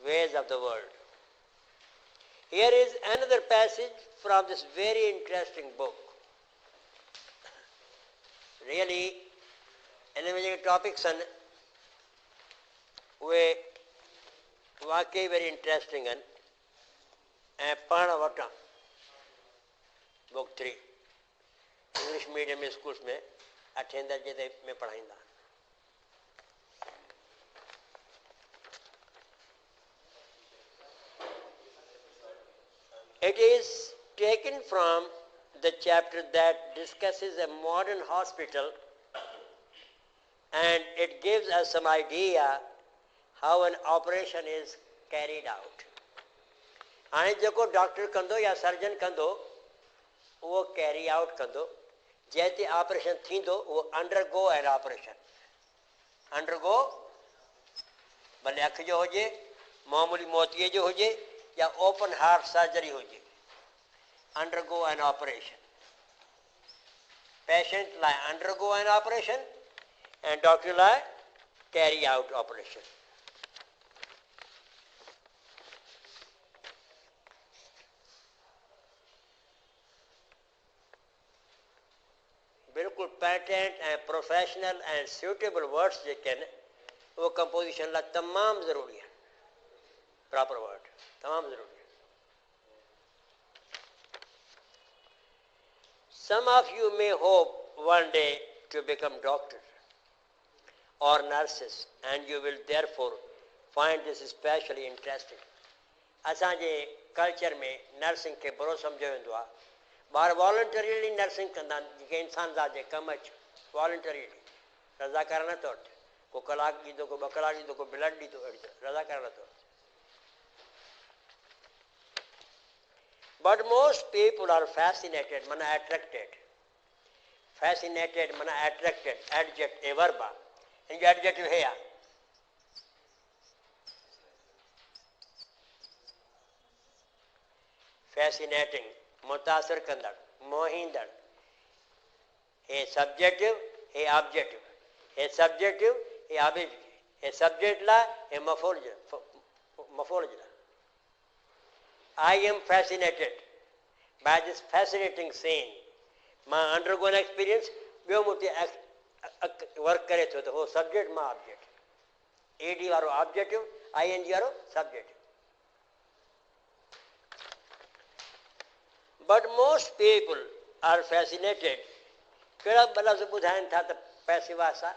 ways of the world. Here is another passage from this very interesting book. Really, इन में जेके topics आहिनि उहे वाकई very interesting आहिनि ऐं पढ़णु वटां बुक 3 इंग्लिश मीडियम स्कूल्स में 8th दर्जे में पढ़ाईंदा आहिनि. It is taken from the chapter that discusses a modern hospital, and it gives us some idea how an operation is carried out. हाणे जेको डॉक्टर कंदो या सर्जन कंदो उहो कैरी आउट कंदो, जंहिं ते ऑपरेशन थींदो उहो अंडरगो एन ऑपरेशन. अंडरगो भले अखि जो हुजे, मामूली मोतीअ जो हुजे या ओपन हार्ट सर्जरी हुजे. Undergo an operation. Patient lie undergo an operation and doctor lie carry out operation. बिल्कुल पैटेंट ऐं प्रोफेशनल ऐं सूटेबल वर्ड्स जेके आहिनि उहो कंपोजिशन लाइ तमामु ज़रूरी आहे. प्रॉपर वर्ड तमामु ज़रूरी आहे. Some of you may hope one day to become doctors or nurses, and you will therefore find this especially interesting. असांजे कल्चर में नर्सिंग खे बुरो सम्झियो वेंदो आहे. ॿार वॉलंटरीली नर्सिंग कंदा आहिनि, जेके इंसान ज़ात जे कमु अचु वॉलंटरीली, रज़ाकाराना तौर ते. को कलाक ॾींदो, को 2 कलाक ॾींदो, को ब्लड ॾींदो, रज़ाकाराना तौर ते. But most people are fascinated, mana attracted. Fascinated, mana attracted, adjective, a verb. And adjective here. Fascinating, mutasir kandar, mohindar. A subjective, a objective. A subjective, a objective. A subject la, a morphology. I am fascinated by this fascinating scene. मां undergone experience, ॿियो मूं ते work करे थो त हो subject मां object. AD वारो ऑब्जेक्टिव, ING वारो subjective. But most people are fascinated. कहिड़ा ॿ लफ़्ज़ ॿुधाइनि था त पैसिव आहे.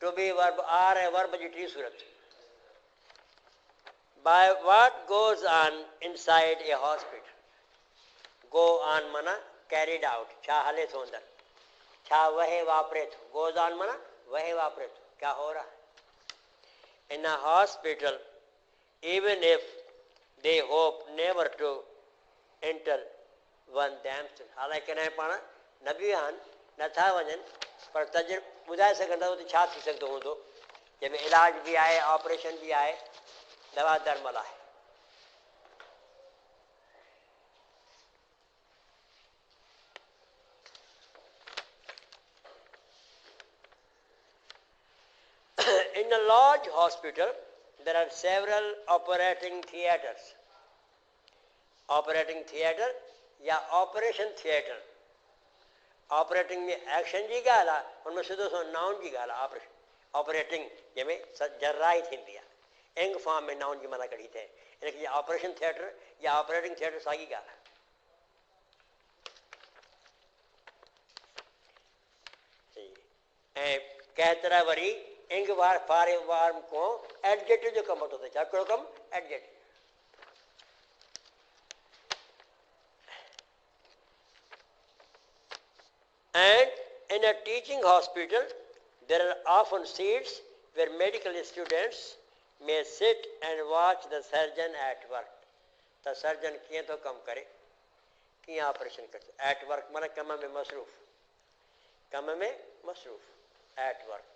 टू बी वर्ब आर ऐं verb G T Surat. By what goes on inside a hospital. Go on mana carried out. छा हले थो अंदर, छा वहे वापरे थो. Goes on mana वहे वापरे थो, क्या हो रहा है. In a hospital, even if they hope never to enter one themselves. हालांकि कॾहिं पाण न बि आहिनि, नथा वञनि, पर तजुर्बो ॿुधाए सघंदा त छा थी सघंदो हूंदो. जंहिंमें इलाज बि आहे, ऑपरेशन बि आहे, दवा दरमल आहे. In a large hospital, there are several operating theaters. Operating theater या operation theater. Operating में एक्शन जी ॻाल्हि आहे, हुनमें सिधो सो नाउन जी ॻाल्हि आहे. ऑपरेशन ऑपरेटिंग जंहिंमें जर्राई थींदी आहे. एंग फॉर्म में नाउन जी माना कढी थिए. इनखे ऑपरेशन थिएटर या ऑपरेटिंग थिएटर साॻी ॻाल्हि आहे. ऐं कंहिं तरह वरी इंग वार फारे वार को एडजेक्टिव जो कमु वठो थिए. छा कहिड़ो कमु? Adjective. And in a teaching hospital, there are often seats where medical students may sit and watch the surgeon at work. The surgeon कीअं थो कमु करे, कीअं ऑपरेशन करे. At work माना कम में मसरूफ़, कम में मसरूफ़. At work.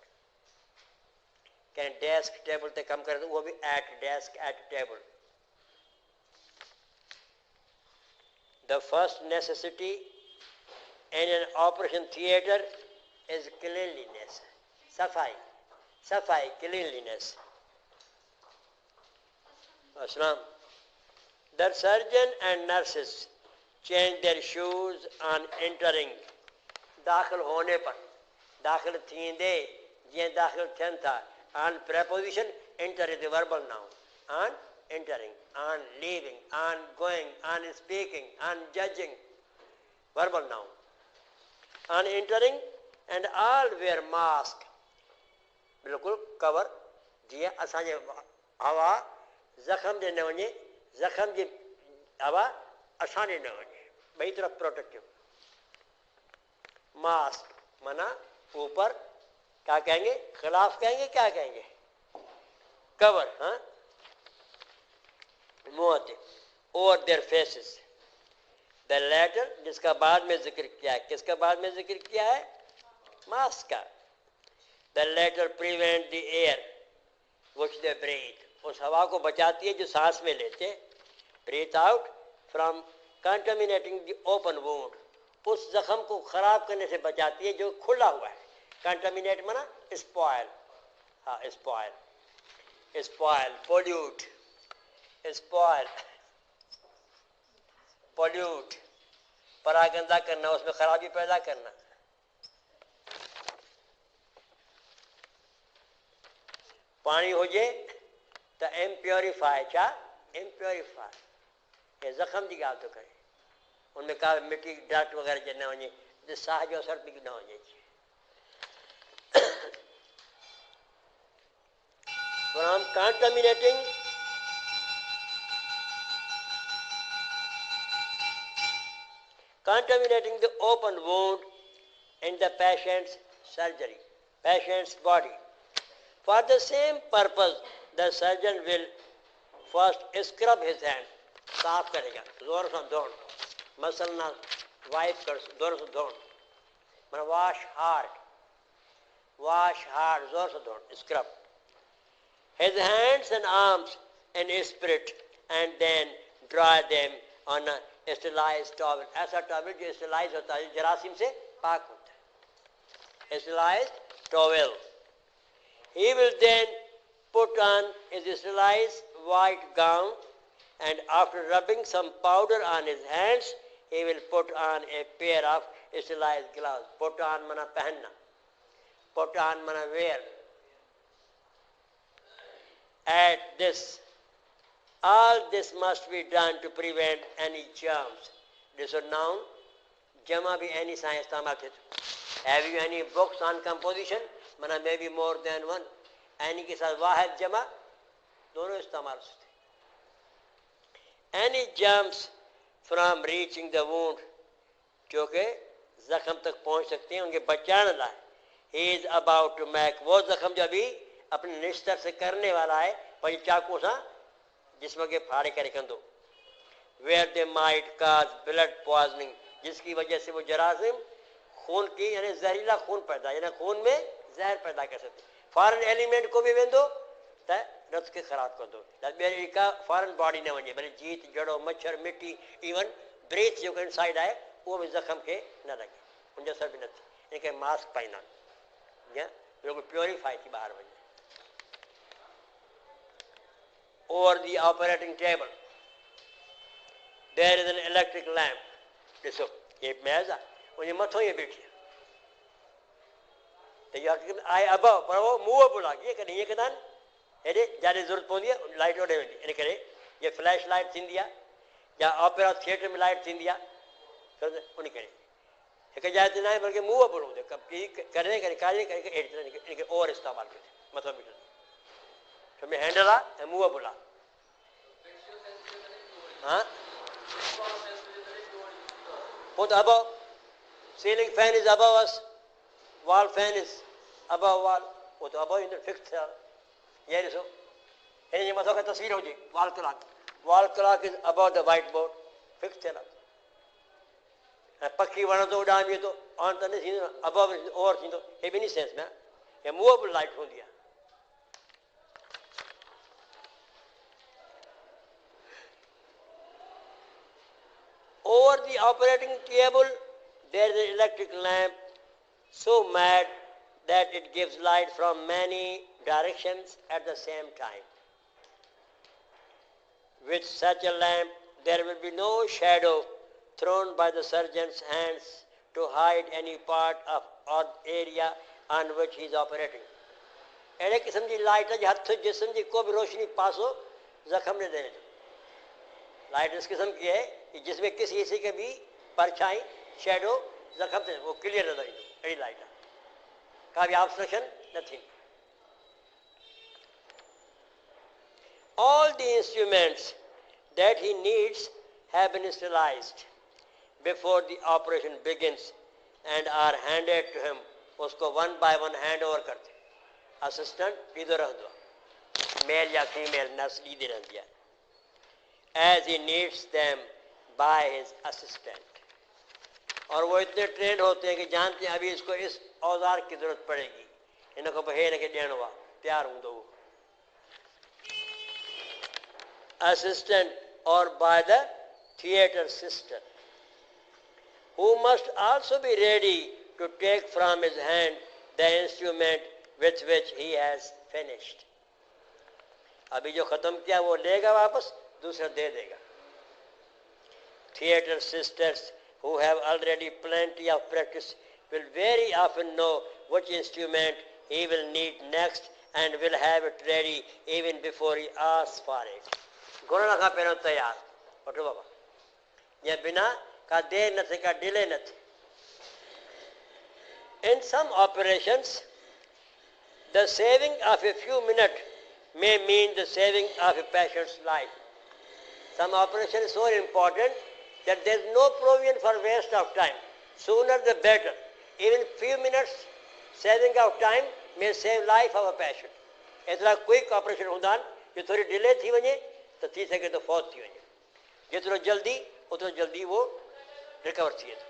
कंहिं डेस्क टेबल ते कमु करे उहो बि at desk, at table. The first necessity in an operation theater is cleanliness. Safai, cleanliness. Aslam. The surgeon and nurses change their shoes on entering. दाखिल होने पर, दाखिल थींदे जीअं दाखिल थियनि था. On preposition, enter is the verbal noun. On entering, on leaving, on going, on speaking, on judging, verbal noun. On entering, and all wear mask. बिल्कुल कवर जीअं असांजे हवा ज़ख़म ॾे न वञे, ज़ख़म जी हवा असां ॾे न वञे, ॿई तरफ़ प्रोटेक्टिव. मास्क माना ऊपर, क्या कहेंगे, खिलाफ कहेंगे, क्या कहेंगे, कवर. हाँ, मुंह पे, over their faces. The latter जिसका बाद में जिक्र किया है, किसका बाद में जिक्र किया है, मास्क का. The latter prevent the air which they breathe, उस हवा को बचाती है जो सांस में लेते. Breathe out from contaminating the open wound, उस जख्म को खराब करने से बचाती है जो खुला हुआ है. कंटामिनेट माना स्पॉयल. हाँ, spoil, spoil, pollute, spoil, pollute, परागंदा करना, उसमें खराबी पैदा करना. पानी हुजे त इम्प्योरीफाई, छा इम्प्योरीफाई, ये ज़ख़म जी ॻाल्हि थो करे. उनमें का मिटी डस्ट वग़ैरह जे न वञे, जो साह जो असर बि न वञे. From contaminating, contaminating the open wound in the patient's surgery, patient's body. For the same purpose, the surgeon will first scrub his hand. साफ करेगा, जोर से धोन, मसलना वाइप कर, जोर से धोन, मतलब wash hard, जोर से धोन, scrub. His hands and arms in spirit, and then dry them on a sterilised towel. ऐसा टॉवल जो स्टेलाइज होता है, जरासीम से पाक होता है, sterilised towel. He will then put on his sterilized white gown, and after rubbing some powder on his hands, he will put on a pair of sterilized gloves. Put on mana पहनना, put on mana wear. At this, all this must be done to prevent any germs. This is noun, jama bhi any science istemal थे. Have you any books on composition? mana maybe more than one. Any के साथ वाहिद जमा, दोनों इस्तेमाल होते. Any germs from reaching the wound, जो के जख्म तक पहुंच सकते हैं, उनके बचाने लाए. He is about to make, वो जख्म जो अभी अपने निस्तर से करने वाला है, पर चाकू सा जिसमें के फाड़े करे कंदो. Where they might cause blood poisoning, जिसकी वजह से वो जरासीम खून की यानी जहरीला खून पैदा, यानी खून में जहर पैदा कर सकते. फॉरेन एलिमेंट को भी वेंदो त रत के खराब कर दो. ॿियरी का फॉरेन बॉडी न वञे, भले जीत, जड़ो, मच्छर, मिट्टी, इवन ब्रेथ जो इनसाइड आहे उहो बि ज़ख़म खे न लॻे, उनजो असर बि न थिए. इनखे मास्क पाईंदा आहिनि, या बिल्कुलु प्योरीफाई थी ॿाहिरि वञे. Over the operating table, there is an electric lamp. ॾिसो ये मेज़ आहे, उनजे मथां ई बीठी आहे. त इहा आहे अबव, पर उहो मूवेबल आहे. कीअं कॾहिं ईअं कंदा आहिनि, हेॾे जिते ज़रूरत पवंदी आहे लाइट होॾे वेंदी. इन करे ये फ्लैश लाइट थींदी आहे, या ऑपेरा थिएटर में लाइट थींदी आहे. उन करे हिकु जाइ ते न आहे, बल्कि मूवेबल हूंदो आहे. करे करे कारे करे इनखे ओवर इस्तेमालु कयो मथां बीठो. में हैंडल आहे ऐं मूवेबल आहे. हाँ, पोइ त above, ceiling fan is above us, wall fan is above wall, पोइ त अबव ईंदो, फिक्स थियल. ये ॾिसो, हिन जे मथां का तस्वीर हुजे, wall clock is above the white board, fix थियल आहे. ऐं पखी वणंदो उॾामी थो, ऑन त न थींदो, अबव ओवर थींदो. हे ॿिन्ही सेंस में हे मूवेबल लाइट हूंदी आहे. Over the operating table, there is an electric lamp so made that it gives light from many directions at the same time. With such a lamp, there will be no shadow thrown by the surgeon's hands to hide any part of or area on which he is operating. अड़े किस्म की light है हथ जिसम की को भी रोशनी पासो जख्म ने देने लाइट इस किस्म की है कि जिसमें किसी हिस्से के भी परछाई शेडो जख्म से वो क्लियर नजर अड़ी लाइट है का भी obstruction nothing. All the instruments that he needs have been sterilized before the operation begins and are handed to him. उसको one by one hand over करते. Assistant इधर रख दो. Male या female nurse इधर रख दिया. As he needs them by his assistant. और वो इतने ट्रेन होते हैं कि जानते हैं अभी इसको इस औजार की जरूरत पड़ेगी. इनको बहेर के देना हुआ तैयार हूँ दो. Assistant or by the theater sister, who must also be ready to take from his hand the instrument with which he has finished. अभी जो खत्म किया वो लेगा वापस दूसरा दे देगा. Theater sisters who have already plenty of practice will very often know which instrument he will need next and will have it ready even before he asks for it. घोड़ा रखा पहनो तैयार उठो बाबा ये बिना का देर न थे का डिले न थे. In some operations, the saving of a few minutes may mean the saving of a patient's life. Some operation is so important that there is no provision for waste of time. Sooner the better. Even few minutes saving of time may save life of a patient. इतना quick operation होता जो थोड़ी delay थी वञे तो थी सके तो फौत थी वञे. जेतिरो जल्दी उतो जल्दी वो रिकवर थिए थो.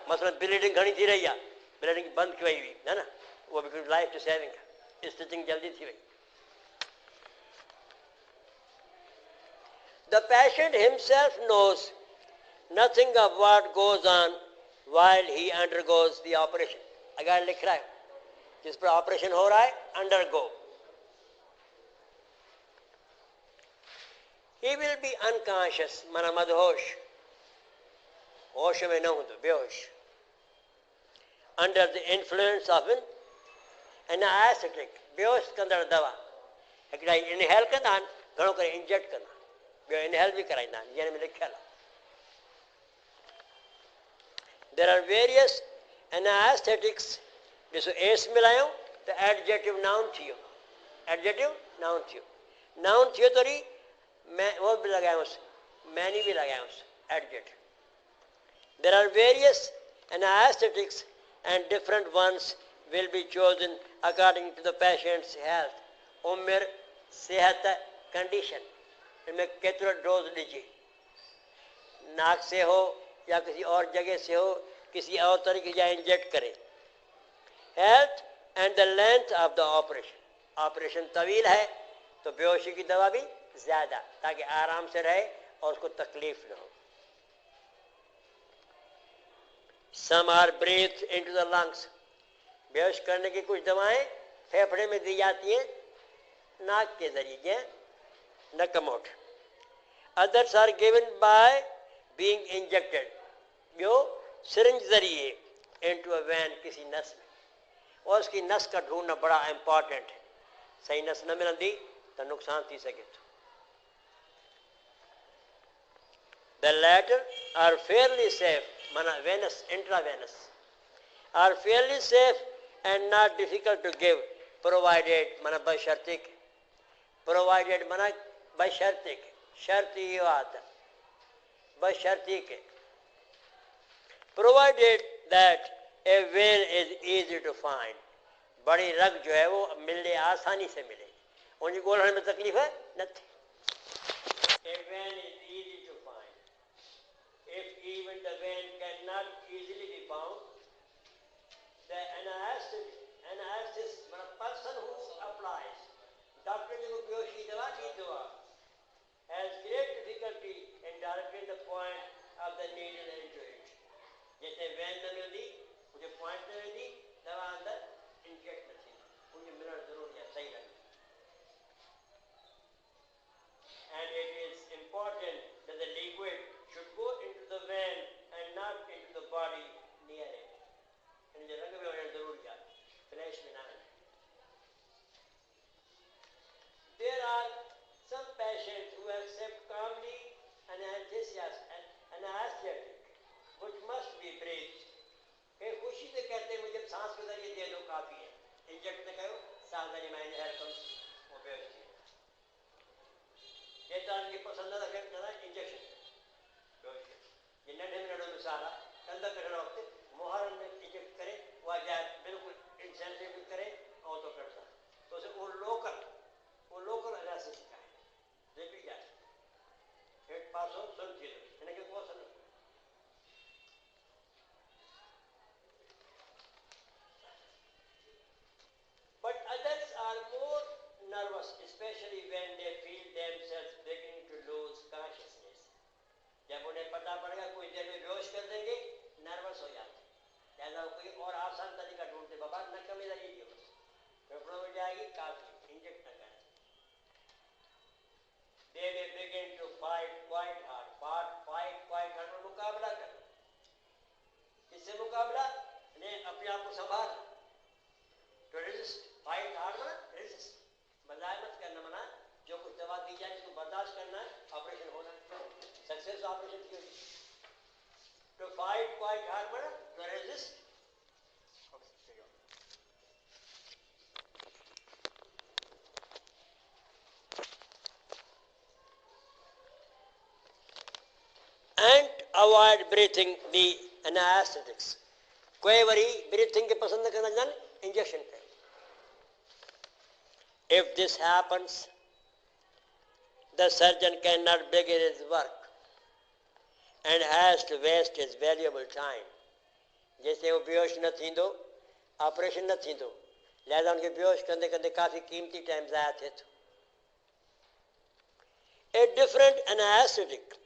मसलन ब्लीडिंग घणी थी रही आहे ब्लीडिंग बंद कई हुई है ना वो भी लाइफ टू सेविंग है. स्टिचिंग जल्दी थी वई. The patient himself knows nothing of what goes on while he undergoes the operation. अगर लिख रहा है जिस पर ऑपरेशन हो रहा है undergo. He will be unconscious, माना मदहोश, होश में न हो तो बेहोश. Under the influence of an anesthetic, बेहोश कंदड़ दवा. हिकिड़ा इनहेल कंदा आहिनि घणो करे इंजेक्ट कंदा ॿियो इनहेल बि कराईंदा आहिनि जंहिं में लिखियल आहे. There are various anesthetics. ॾिसो एस मिलायूं त एडजेक्टिव नाउन थी वियो. एडजेक्टिव नाउन थी वियो. नाउन थियो त वरी मैं वो भी लगाऊंस मैनी भी लगाऊंस adjective. There are various anesthetics and different ones will be chosen according to the patient's health. उम्र सेहत कंडीशन इनमें केतिरो डोज ॾिजे नाक से हो या किसी और जगह से हो किसी और तरीके से इंजेक्ट करें. Health and the length of the operation. Operation तवील है तो बेहोशी की दवा भी ज्यादा ताकि आराम से रहे और उसको तकलीफ न हो. Some are breathed into the lungs. बेहोश करने की कुछ दवाएं फेफड़े में दी जाती हैं नाक के जरिए नकमोट. Others are given by being injected. जो सिरिंज जरिए into a vein किसी नस में और उसकी नस का ढूंढना बड़ा इंपॉर्टेंट है. सही नस न मिलंदी तो नुकसान थी सके तो. The latter are fairly safe, mana venous, intravenous, are fairly safe and not difficult to give, provided, mana bashartik, provided, mana bashartik, sharti ये बात है, bashartik, provided that a vein is easy to find, बड़ी रग जो है वो मिलने आसानी से मिले, उनकी गोलने में तकलीफ है नहीं. A vein is easy to find. If even the vein cannot easily be found, the anesthetist, the person who applies, doctor जो बेहोशी दवा की दवा, has great difficulty in directing the point of the needle into it. जैसे vein में मिलती, मुझे point में मिलती, दवा अंदर inject नहीं थी, मुझे मिलना जरूरी है सही लगे. And it is important hair comes obviously. ये तो आदमी पसंद ना रखे ना इंजेक्शन ये नढ़े में नढ़ों में सारा कंधा करना होते मोहर में इंजेक्ट करे वो जाए बिल्कुल इंसेंसिटिव करे और तो करता तो उसे वो लोकल एनालिसिस का है ये भी जाए हेड पास हो सुन चीज़ यानी कि कौन सा but others are more nervous especially when they feel themselves beginning to lose consciousness जब उन्हें पता पड़ेगा कुछ देर में बेहोश कर देंगे नर्वस हो जाते हैं ऐसा कोई और आसान तरीका ढूंढते बाबा न कमी लगी बस फेफड़ों में जाएगी काफी इंजेक्ट न करें they will begin to fight quite hard में मुकाबला कर किससे मुकाबला ने अपने आप को संभाल to resist fight hard मना resist मजामत करना मना जो कुछ दवा दी जाए इसको बर्दाश्त करना है ऑपरेशन होना सक्सेस ऑपरेशन की होगी to fight quite hard मना to resist and avoid breathing the anesthetics कोई बारी ब्रीथिंग के पसंद करना जान इंजेक्शन पे if this happens the surgeon cannot begin his work and has to waste his valuable time जैसे वो बेहोश न थींदो ऑपरेशन न थींदो लिहाजा उनके बेहोश कंदे कंदे काफ़ी कीमती टाइम ज़ाया थिए थो a different anesthetic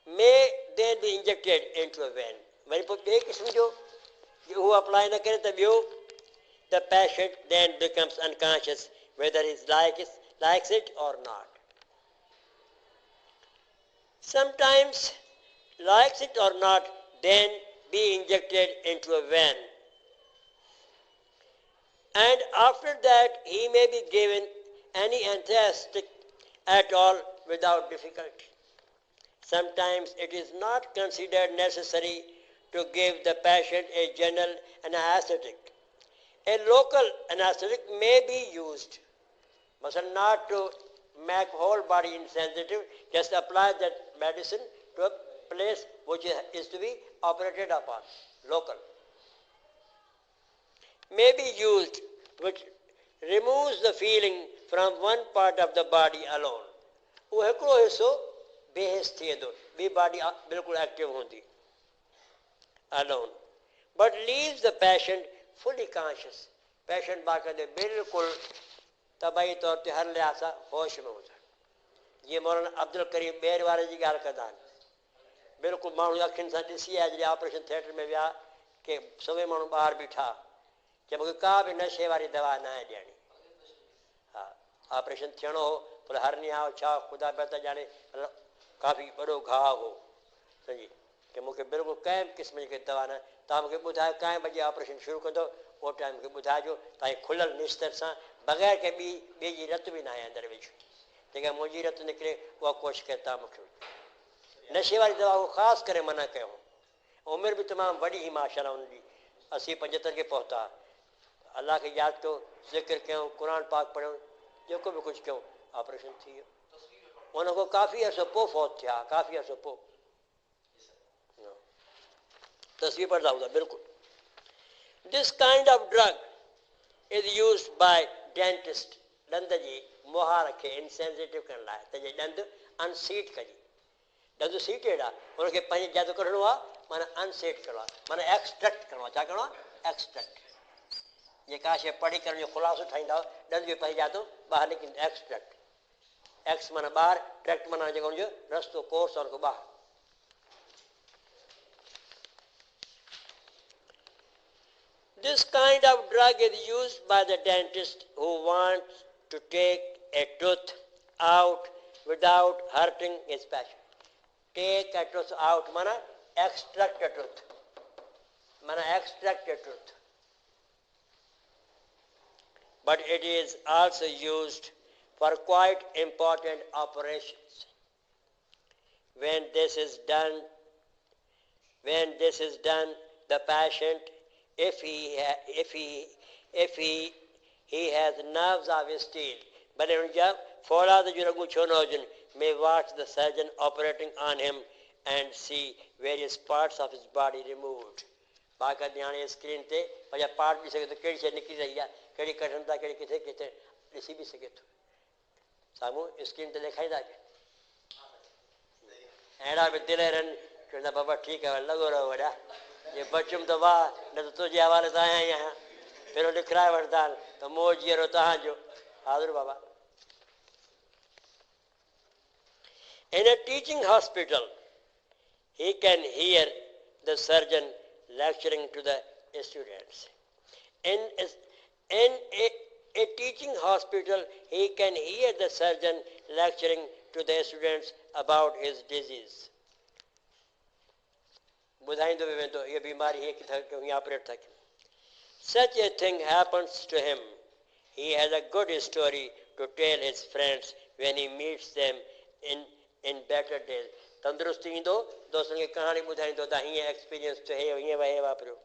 may then be injected into a vein worry पोइ ॿिए क़िस्म जो हू अप्लाई न करे त ॿियो the patient then becomes unconscious whether he likes it or not sometimes likes it or not then be injected into a vein and after that he may be given any anesthetic at all without difficulty sometimes it is not considered necessary to give the patient a general anesthetic a local anesthetic may be used but not to make whole body insensitive just apply that medicine to a place which is to be operated upon local may be used which removes the feeling from one part of the body alone वो हिकिड़ो हिस्सो बेहिस थी वेंदो ॿी body बिल्कुलु active हूंदी alone but leaves the patient fully conscious patient बाक़ाइदे बिल्कुलु तबाही तौर ते हर लिहाज़ सां होश में हुजनि जीअं मौलाना अब्दुल करीम ॿेर वारे जी ॻाल्हि कंदा आहिनि बिल्कुलु माण्हू अखियुनि सां ॾिसी आहे जॾहिं ऑपरेशन थिएटर में विया के सभई माण्हू ॿाहिरि बीठा की मूंखे का बि नशे वारी दवा न आहे ॾियणी हा ऑपरेशन थियणो हो पर हरनिया हो छा ख़ुदा बहितर ॼाणे काफ़ी वॾो घाव हो सम्झी कि मूंखे बिल्कुलु कंहिं क़िस्म जी दवा न तव्हां मूंखे ॿुधायो कंहिं बजे ऑपरेशन शुरू कंदो उहो टाइम मूंखे ॿुधाइजो तव्हांजी खुलियल निस्तर सां बग़ैर के ॿी जी रत बि न आहे अंदरि विझ जेका मुंहिंजी रत निकिरे उहा कोशिशि करे तव्हां मूंखे नशे वारी दवा उहो ख़ासि करे मना कयूं उमिरि बि तमामु वॾी हुई माशाल्लाह हुनजी 80-75 खे पहुता अलाह खे यादि कयो ज़िक्र कयूं क़ुर पाक पढ़ियूं जेको बि कुझु कयूं ऑपरेशन थी वियो उन खां काफ़ी अर्सो पोइ फौत थिया काफ़ी अर्सो पोइ तस्वीर पढ़ंदा हूंदा बिल्कुलु this kind of drug is used by dentist ॾंद जी मुहार खे इनसेंसिटिव करण लाइ त जे ॾंदु अनसीट कजे ॾंदु सीटेड आहे हुनखे पंहिंजे जादू कढणो आहे माना अनसेट करिणो आहे माना एक्सट्रैक्ट करिणो आहे छा करिणो आहे एक्सट्रैक्ट जेका शइ पढ़ी करे जो ख़ुलासो ठाहींदा ॾंद जो पंहिंजे जादू ॿाहिरि निकिरंदो एक्सट्रैक्ट एक्स माना ॿाहिरि ट्रैक्ट माना जेको हुनजो रस्तो कोर्स और ॿाहिरि This kind of drug is used by the dentist who wants to take a tooth out without hurting his patient. Take a tooth out, mana extract a tooth. Mana extract a tooth. But it is also used for quite important operations. When this is done, the patient, if He has nerves of steel. भले उनजा फौलाद जो रगू छो न हुजनि. May watch the surgeon operating on him and see various parts of his body removed. बाक़ाइदे हाणे screen ते पंहिंजा part ॾिसी सघे थो, कहिड़ी शइ निकिरी रही आहे, कहिड़ी कढनि था, कहिड़ी किथे किथे ॾिसी बि सघे थो. साम्हूं स्क्रीन ते ॾेखारींदा कया. अहिड़ा बि दिलि आहिनि चवंदा बाबा ठीकु आहे लॻो रहो वॾा, जे बचुमि त वाह, न त तुंहिंजे हवाले सां आया ई आहियां. पहिरियों लिखाए वठंदा आहिनि त मोह जीअरो तव्हांजो. हाज़ुर बाबा. In a teaching hospital, he can hear the surgeon lecturing to the students. In a teaching hospital, he can hear the surgeon lecturing to the students about his disease. ॿुधाईंदो बि वेंदो इहा बीमारी हीअं ऑपरेट था कयूं. Such a thing happens to him. He has a good story to tell his friends when he meets them in better days. तंदुरुस्ती ईंदो दोस्तनि खे कहाणी ॿुधाईंदो त हीअं एक्सपीरियंस थियो, हीअं वहे वापरियो.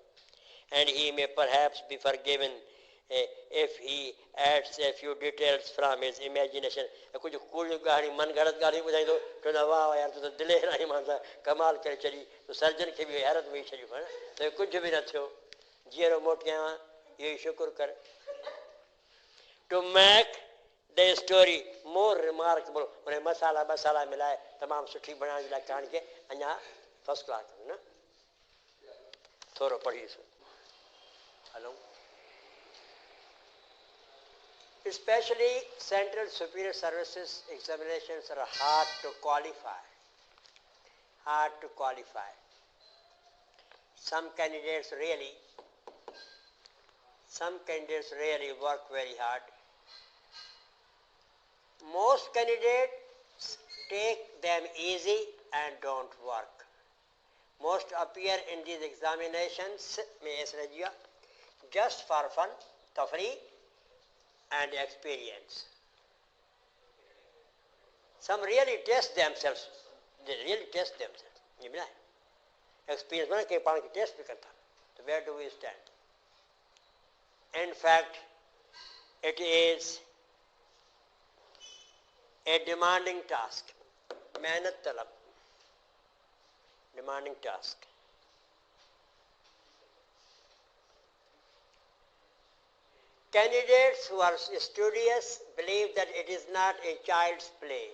And he may perhaps be forgiven if he adds a few details from his imagination. कुझु कूड़ ॻाल्हियूं मन घड़त ॻाल्हियूं ॿुधाईंदो, चवंदा वाह वाह यार तूं त दिलि राही मां त कमाल करे छॾी, तूं सर्जन खे बि हैरत में छॾियो है त कुझु बि न थियो, जीअरो मोटी आहियां, इहो ई शुक्र कर. To make the story more remarkable, उन मसाला मिलाए तमामु सुठी बणाइण जे लाइ कहाणी खे अञा फर्स्ट क्लास न थोरो पढ़ीसि. Hello. Especially Central Superior Services examinations are hard to qualify. Some candidates really work very hard. Most candidates take them easy and don't work. Most appear in these examinations just for fun, tafri, and experience. Some really test themselves. Experience माना के पान की test भी करता. So where do we stand? In fact, it is a demanding task. मेहनत तलब. Demanding task. Candidates who are studious believe that it is not a child's play.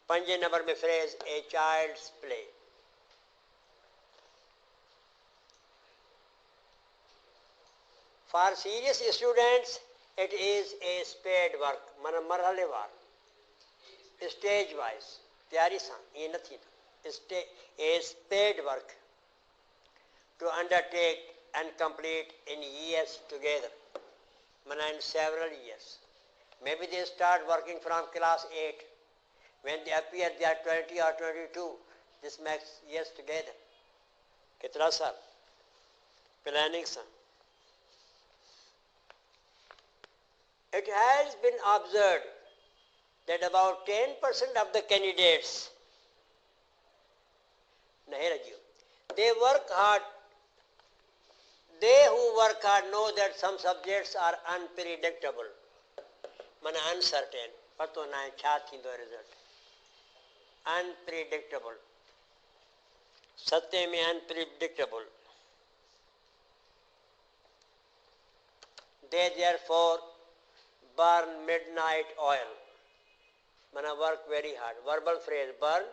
पंजे number में phrase a child's play. For serious students, it is a spade work, माना मरहलेवार, stage wise, तैयारी सां ये न थींदो. A spade work to undertake and complete in years together, maana in several years. Maybe they start working from class 8. When they appear, they are 20 or 22. This makes years together. Kitna saal? Planning sa. It has been observed that about 10% of the candidates, they work hard. They who work hard know that some subjects are unpredictable. Mana uncertain. Pato na hai kya thindo result. Unpredictable. Satya mein unpredictable. They therefore burn midnight oil. Mana work very hard. Verbal phrase, burn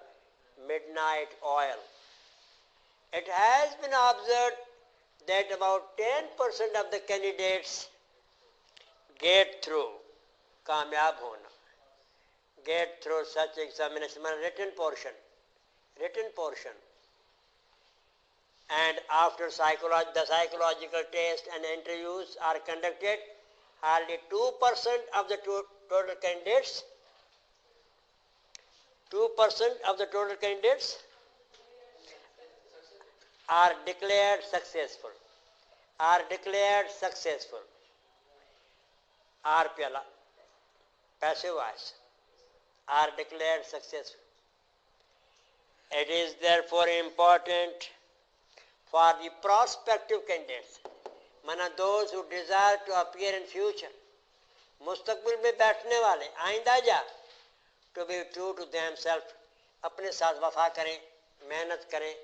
midnight oil. It has been observed that about 10% of the candidates get through, कामयाब होना, get through such examination, written portion, and after the psychological test and interviews are conducted, hardly 2% of the total candidates, 2% of the total candidates are declared successful. Are pyala, passive voice, are declared successful. It is therefore important for the prospective candidates, माना those who desire to appear in future, मुस्तकबिल में बैठने वाले, आइंदा जा, to be true to themselves, अपने साथ वफा करें, मेहनत करें,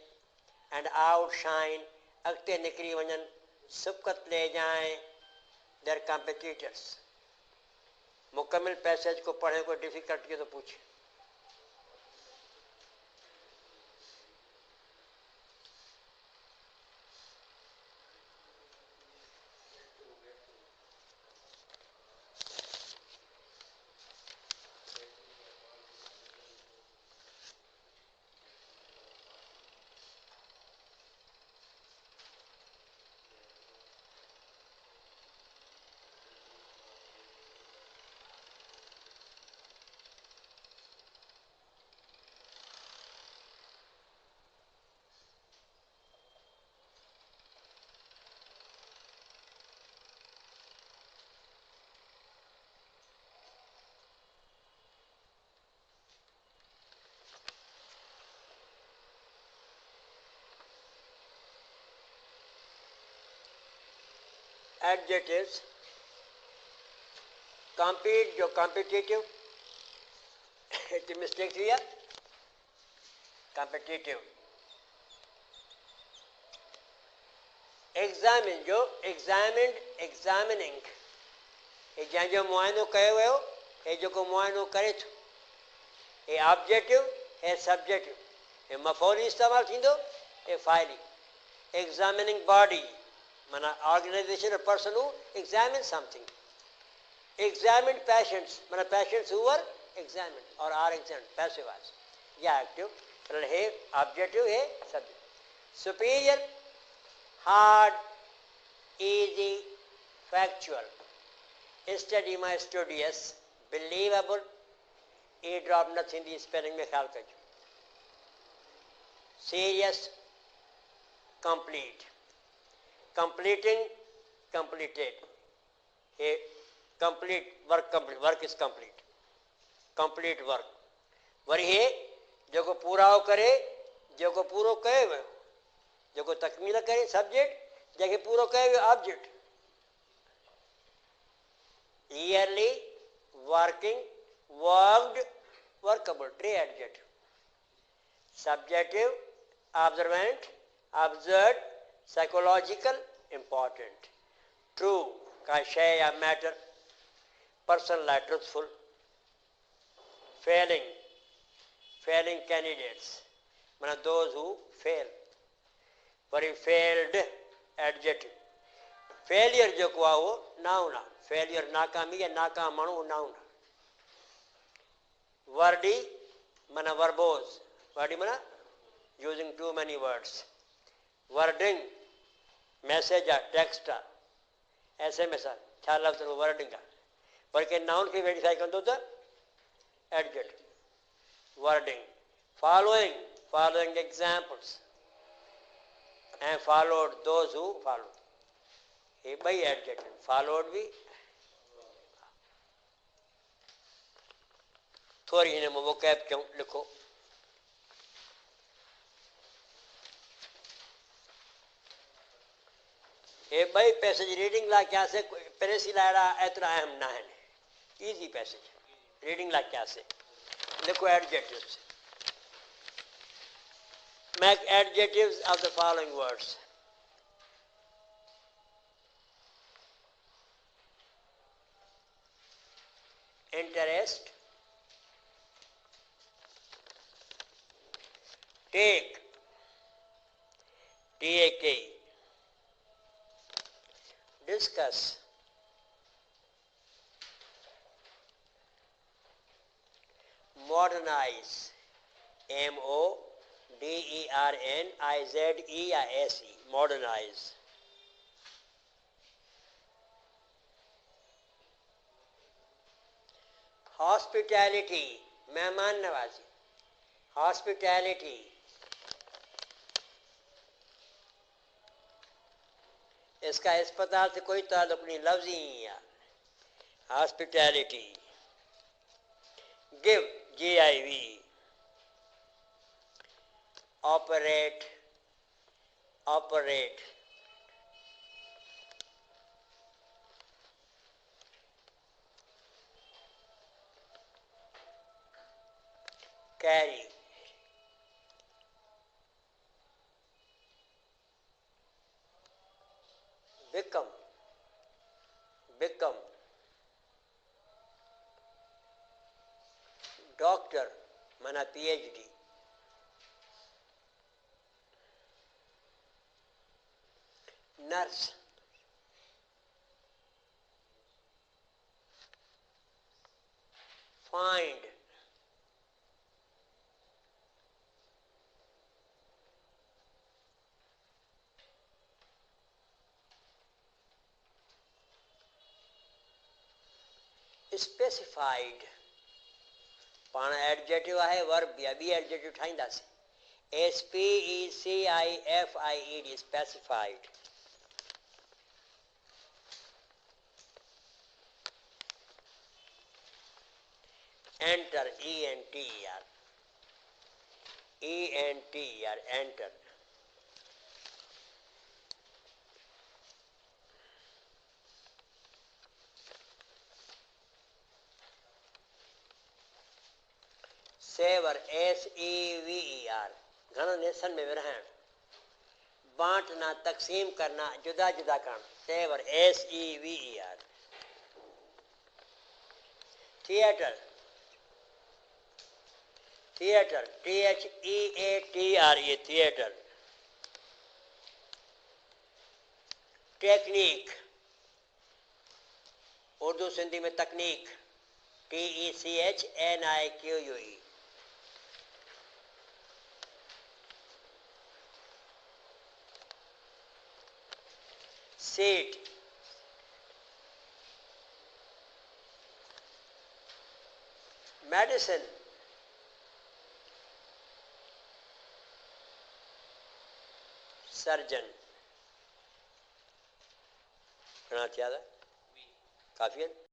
and outshine, अगते निकरी वजन, सबकत ले जाएं their competitors. मुकम्मल पैसेज को पढ़ें, कोई डिफिकल्टी तो पूछे. Adjectives, compete जो competitive, it's a mistake here, competitive. Examine जो examined, examining, ये जहाँ जो मुआयनो कहे हुए हो, ये जो को मुआयनो करे थो, ये objective, ये subjective, ये मफौली इस्तेमाल थी दो, ये फाइली. Examining body, माना organization or person who examines something. Examined patients, माना patients who were examined or are examined, passive voice. या active, मतलब है objective है subject. Superior, hard, easy, factual. Study my studious, believable. E drop nothing the spelling में ख्याल करो. Serious, complete. Completing, completed. A complete work is complete. Complete work. Worry है जो को पूरा हो करे, जो को पूरो कहे हुए, जो को तकमील करे सब्जेक्ट, जगह पूरो कहे हुए object. Yearly, working, worked, workable. Three adjective. Subjective, observant, observed, psychological, important. True, का शय या matter, person like truthful. Failing, failing candidates, माना those who fail. Worry failed, adjective. Failure जो को आओ noun, failure नाकामी या नाकाम मानो noun. Wordy, माना verbose. Wordy माना using too many words. Wording, message आ text आ SMS आ छा लफ्ज़ वो wording आ पर के noun के verify कर दो तो adjective. Wording, following, following examples and followed those who follow. ये भाई adjective. Followed भी थोड़ी ही ने vocab क्यों लिखो. ये भाई पैसेज रीडिंग ला क्या से प्रेसी लाड़ा इतना अहम ना है. इजी पैसेज रीडिंग ला क्या से लिखो adjectives. Make adjectives of the following words. Interest, take, take, discuss, modernize, modernize, modernize. Hospitality, मेहमान नवाजी. Hospitality, इसका अस्पताल से कोई ताल्लुक नहीं, लफ्ज़ ही है. Hospitality. Give, give. Operate, operate. carry, become, become, doctor माना PhD, nurse, find, specified, पाण एडजेटिव आहे, वर्ब या ॿी एडजेटिव ठाहींदासीं. SPECIFIED, specified. Enter, ENTER, ENTER, enter. Sever, SEVER, घणनि हिस्सनि में विरहाइण. बांटना, तक़सीम करना, जुदा जुदा करण. Sever, SEVER. Theatre, theatre, THEATRE, theatre. Technique, Urdu Sindhi में तकनीक, TECHNIQUE. Seat, medicine, surgeon. घणा थिया? काफ़ी आहिनि.